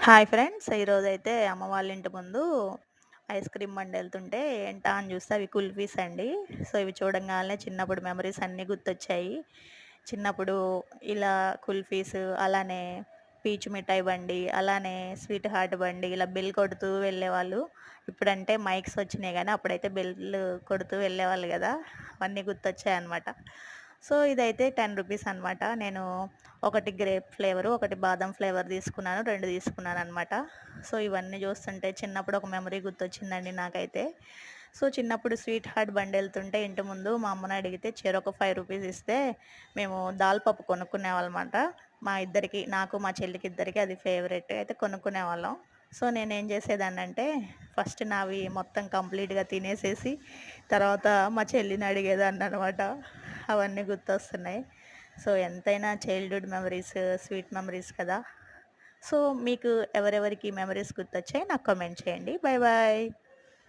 Hi friends. ఈరోజైతే అమ్మ వాళ్ళ ఇంటి ముందు ఐస్ క్రీమ్ బండి వెళ్తుంటే ఏంటా అని చూస్తే అవి కుల్ఫీస్ అండి. సో, ఇవి చూడంగానే చిన్నప్పుడు మెమరీస్ అన్నీ గుర్తొచ్చాయి. చిన్నప్పుడు ఇలా కుల్ఫీస్, అలానే పీచు మిఠాయి బండి, అలానే స్వీట్ హార్ట్ బండి ఇలా బెల్ కొడుతూ వెళ్ళేవాళ్ళు. ఇప్పుడంటే మైక్స్ వచ్చినాయి గానీ అప్పుడైతే బెల్ కొడుతూ వెళ్ళేవాళ్ళు గదా! అవన్నీ గుర్తొచ్చాయన్నమాట. సో, ఇదైతే రూ. 10 అనమాట. నేను ఒకటి గ్రేప్ ఫ్లేవరు, ఒకటి బాదం ఫ్లేవర్ తీసుకున్నాను. 2 తీసుకున్నాననమాట. సో, ఇవన్నీ చూస్తుంటే చిన్నప్పుడు ఒక మెమరీ గుర్తొచ్చిందండి నాకైతే. సో, చిన్నప్పుడు స్వీట్ హార్ట్ బండెళ్తుంటే ఇంటి ముందు మా అమ్మని అడిగితే చెరొక రూ. 5 ఇస్తే మేము దాల్ పప్పు కొనుక్కునేవాళ్ళమాట. మా ఇద్దరికి, నాకు మా చెల్లికిద్దరికి అది ఫేవరెట్. అయితే కొనుక్కునేవాళ్ళం. సో, నేనేం చేసేదాన్నంటే ఫస్ట్ నావి మొత్తం కంప్లీట్‌గా తినేసేసి తర్వాత మా చెల్లిని అడిగేదాన్ననమాట. అవన్నీ గుర్తొస్తున్నాయి. సో, ఎంతైనా చైల్డ్‌హుడ్ మెమరీస్ స్వీట్ మెమరీస్ కదా! సో, మీకు ఎవరెవరికి మెమరీస్ గుర్తొచ్చాయి నాకు కామెంట్ చేయండి. Bye bye.